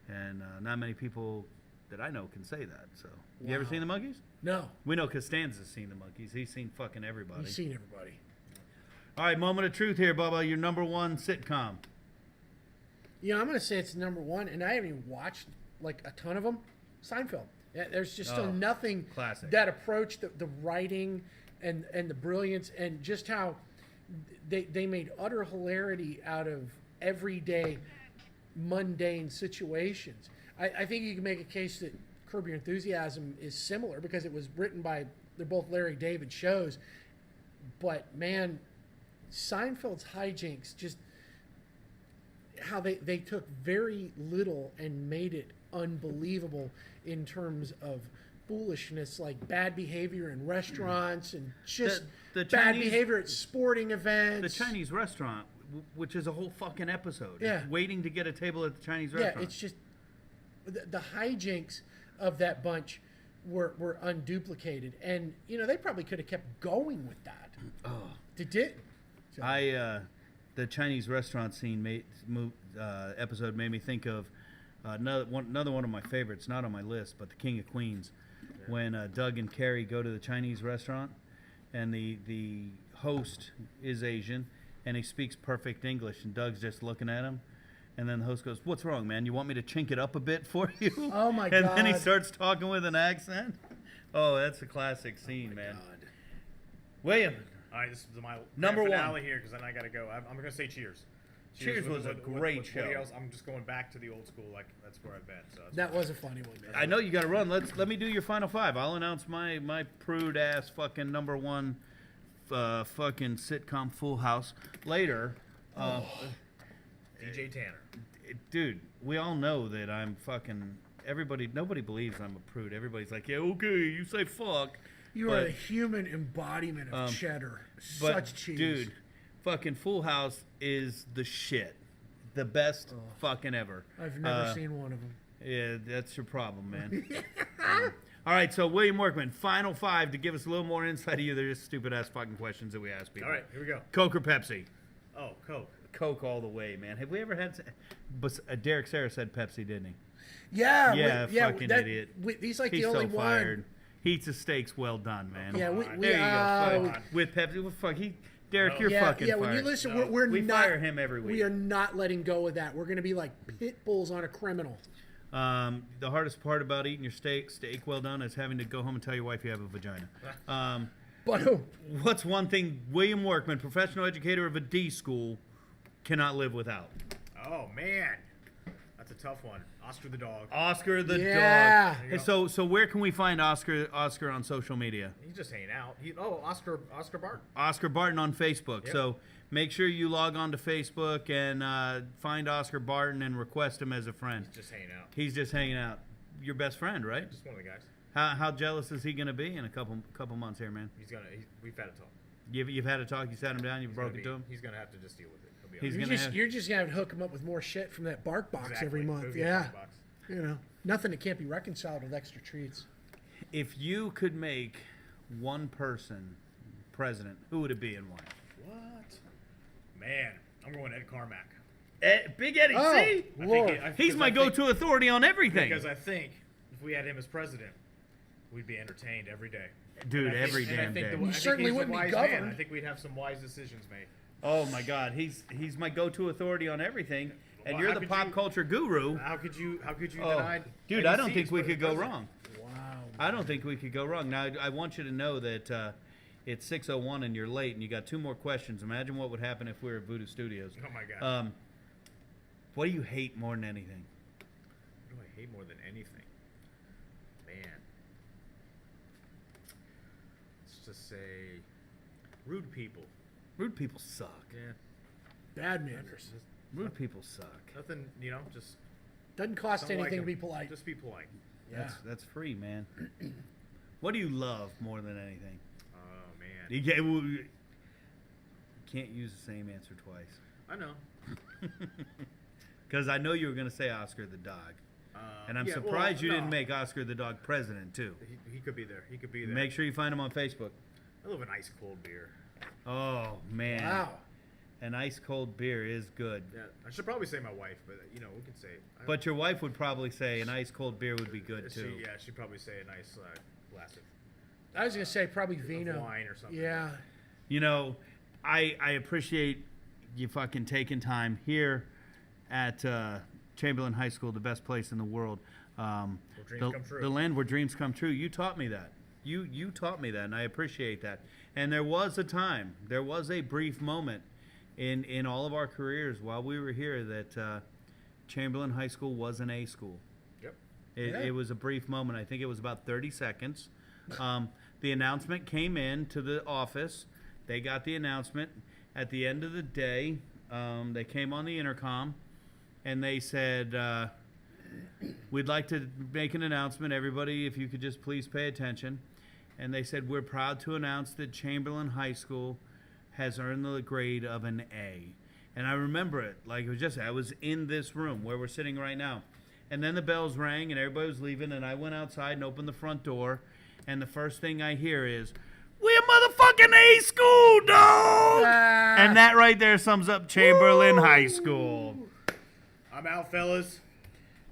And not many people that I know can say that. So, you ever Wow. seen the Monkees? No, We know Costanza's seen the Monkees. He's seen fucking everybody. you've seen everybody. All right, moment of truth here, Bubba. Your number 1 sitcom. You know, I'm going to say it's number one, and I haven't even watched like a ton of them. Seinfeld. Yeah, there's just still nothing classic. that approached the writing and the brilliance and just how they made utter hilarity out of everyday mundane situations. I think you can make a case that Curb Your Enthusiasm is similar because it was written by, they're both Larry David shows, but man, Seinfeld's hijinks, just how they took very little and made it unbelievable in terms of foolishness, like bad behavior in restaurants and just The bad Chinese- behavior at sporting events. The Chinese restaurant, which is a whole fucking episode. Yeah. Waiting to get a table at the Chinese Yeah, restaurant. it's just the hijinks of that bunch were unduplicated, and you know they probably could have kept going with that. Oh. They did. So, The Chinese restaurant scene episode made me think of another one of my favorites, not on my list, but The King of Queens, when Doug and Carrie go to the Chinese restaurant, and the host is Asian, and he speaks perfect English, and Doug's just looking at him, and then the host goes, "What's wrong, man? You want me to chink it up a bit for you?" Oh, my And then he God. starts talking with an accent. Oh, that's a classic scene, man. God. William. All right, this is my Number grand one. finale here because then I got to go. I'm going to say Cheers. Cheers was a great Woody show. Allen. I'm just going back to the old school. Like that's where I've been. So that's That was a funny one, man. I know you got to run. Let me do your final five. I'll announce my prude ass fucking number one fucking sitcom Full House later. DJ Tanner. Dude, we all know that I'm fucking. Nobody believes I'm a prude. Everybody's like, yeah, okay, you say fuck. You but, are the human embodiment of cheddar. but, Such cheese. Dude, fucking Full House is the shit. The best fucking ever. I've never seen one of them. Yeah, that's your problem, man. All right, so William Workman, final five to give us a little more insight of you. They're just stupid ass fucking questions that we ask people. All right, here we go. Coke or Pepsi? Oh, Coke. Coke all the way, man. Have we ever had? But Derek Sarah said Pepsi, didn't he? Yeah, Yeah, fucking idiot. He's like He's the only so one. fired. He eats his steaks well done, man. Yeah, we There you go. Come on. With Pepsi, well, fuck. Derek, you're yeah, fucking yeah. fired. When you listen, No. we're We not. fire him every week. We are not letting go of that. We're going to be like pit bulls on a criminal. The hardest part about eating your steak well done, is having to go home and tell your wife you have a vagina. But What's one thing William Workman, professional educator of a D school, cannot live without? Oh man, that's a tough one. Oscar the dog. Oscar the Yeah. dog. There you Hey, so where can we find Oscar on social media? He's just hanging out. Oscar Bart. Oscar Barton on Facebook. Yep. So make sure you log on to Facebook and find Oscar Barton and request him as a friend. Just hanging out. He's just hanging out. Your best friend, right? Just one of the guys. How jealous is he going to be in a couple months here, man? We've had a talk. You've had a talk. You sat him down. You broke it to him. He's gonna have to just deal with it. He'll be He's all right. gonna have- you're just going to hook him up with more shit from that bark box Exactly. every month. Go get Yeah. that box. You know, nothing that can't be reconciled with extra treats. If you could make one person president, who would it be and why? What? Man, I'm going Ed Carmack. Big Eddie, Oh, see? Lord. He's my go-to authority on everything. Because I think if we had him as president, we'd be entertained every day. Dude, And I think- every and I damn think day. I You think certainly he's a wouldn't be wise man. governed. I think we'd have some wise decisions made. Oh my God, he's my go-to authority on everything, and Well, you're how the could pop you- culture guru. How could you Oh, deny? dude, any I don't seats think we for the could go president? wrong. Wow. I don't think we could go wrong. Now, I want you to know that it's 6:01 and you're late, and you got two more questions. Imagine what would happen if we were at VooDoo Studios. Oh my God. What do you hate more than anything? What do I hate more than anything? Man. Let's just say rude people. Rude people suck. Yeah. Bad manners. Rude people suck. Nothing, just Doesn't cost don't like anything to 'em. be polite. Just be polite. Yeah. That's free, man. What do you love more than anything? Oh man. You can't use the same answer twice. I know. Because I know you were going to say Oscar the dog. And I'm surprised you didn't make Oscar the dog president, too. He could be there. He could be there. Make sure you find him on Facebook. I love an ice cold beer. Oh, man. Wow. An ice cold beer is good. Yeah, I should probably say my wife, but we can say. But your wife would probably say an ice cold beer would be good, too. She'd probably say a nice glass of I was going to say probably vino. wine or something. Yeah. You know, I appreciate you fucking taking time here at Chamberlain High School, the best place in the world. dreams come true. The land where dreams come true. You taught me that. You taught me that, and I appreciate that. And there was a time, there was a brief moment in all of our careers while we were here that Chamberlain High School was an A school. Yep. It was a brief moment. I think it was about 30 seconds. The announcement came in to the office. They got the announcement. At the end of the day, they came on the intercom, and they said, we'd like to make an announcement. Everybody, if you could just please pay attention. And they said, we're proud to announce that Chamberlain High School has earned the grade of an A. And I remember it like it was just, I was in this room where we're sitting right now. And then the bells rang and everybody was leaving, and I went outside and opened the front door, and the first thing I hear is, "We a motherfucking A school, dog!" And that right there sums up Chamberlain High School. I'm out, fellas.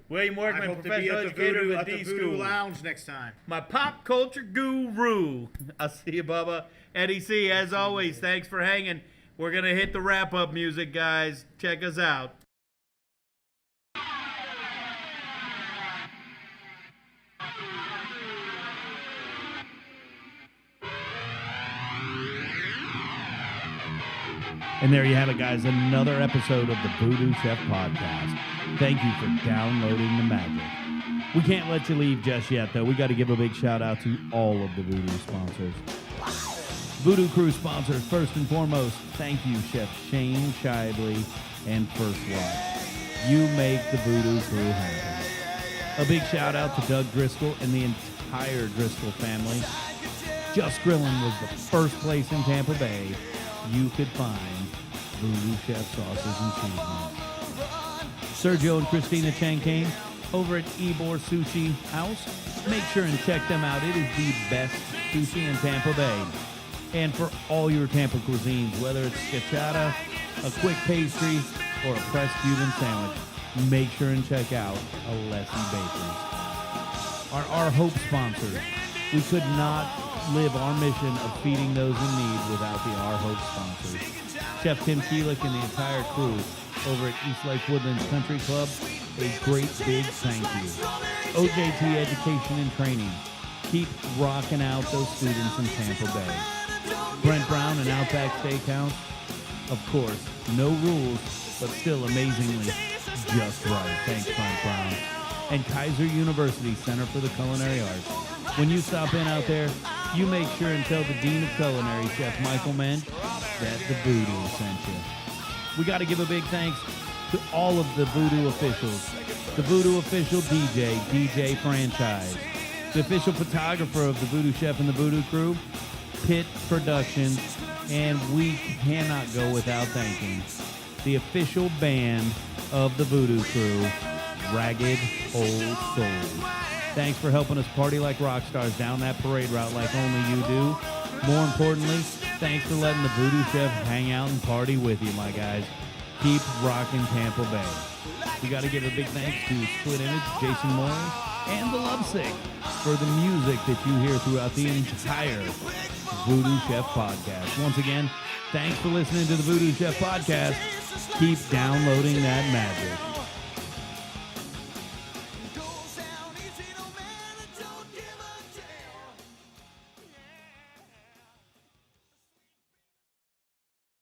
William I Workman, hope to be professional at the educator VooDoo, with at the D VooDoo School. Lounge next time. My pop culture guru. I'll see you, Bubba. Eddie C, as always, thanks for hanging. We're going to hit the wrap-up music, guys. Check us out. And there you have it, guys. Another episode of the VooDoo Chef podcast. Thank you for downloading the magic. We can't let you leave just yet, though. We got to give a big shout out to all of the VooDoo sponsors. VooDoo Crew sponsors, first and foremost, thank you, Chef Shane Shively and First Watch. You make the VooDoo Crew happen. A big shout out to Doug Driscoll and the entire Driscoll family. Just Grillin' was the first place in Tampa Bay you could find VooDoo Chef sauces and seasonings. Sergio and Christina Chankane over at Ybor Sushi House. Make sure and check them out. It is the best sushi in Tampa Bay. And for all your Tampa cuisines, whether it's scachata, a quick pastry, or a pressed Cuban sandwich, make sure and check out Alessi Bakery. Our Hope sponsors. We could not live our mission of feeding those in need without the Our Hope sponsors. Chef Tim Keelick and the entire crew over at East Lake Woodlands Country Club, a great big thank you. OJT Education and Training. Keep rocking out those students in Tampa Bay. Brent Brown and Outback Steakhouse. Of course, no rules, but still amazingly just right. Thanks, Brent Brown. And Kaiser University Center for the Culinary Arts. When you stop in out there, you make sure and tell the Dean of Culinary, Chef Michael Mensch, that the VooDoo sent you. We got to give a big thanks to all of the VooDoo officials. The VooDoo official DJ Franchise. The official photographer of the VooDoo Chef and the VooDoo Crew, Pitt Productions. And we cannot go without thanking the official band of the VooDoo Crew, Ragged Old Souls. Thanks for helping us party like rock stars down that parade route like only you do. More importantly, thanks for letting the VooDoo Chef hang out and party with you, my guys. Keep rocking Tampa Bay. We got to give a big thanks to Split Image, Jason Morris, and The Lovesick for the music that you hear throughout the entire VooDoo Chef podcast. Once again, thanks for listening to the VooDoo Chef podcast. Keep downloading that magic.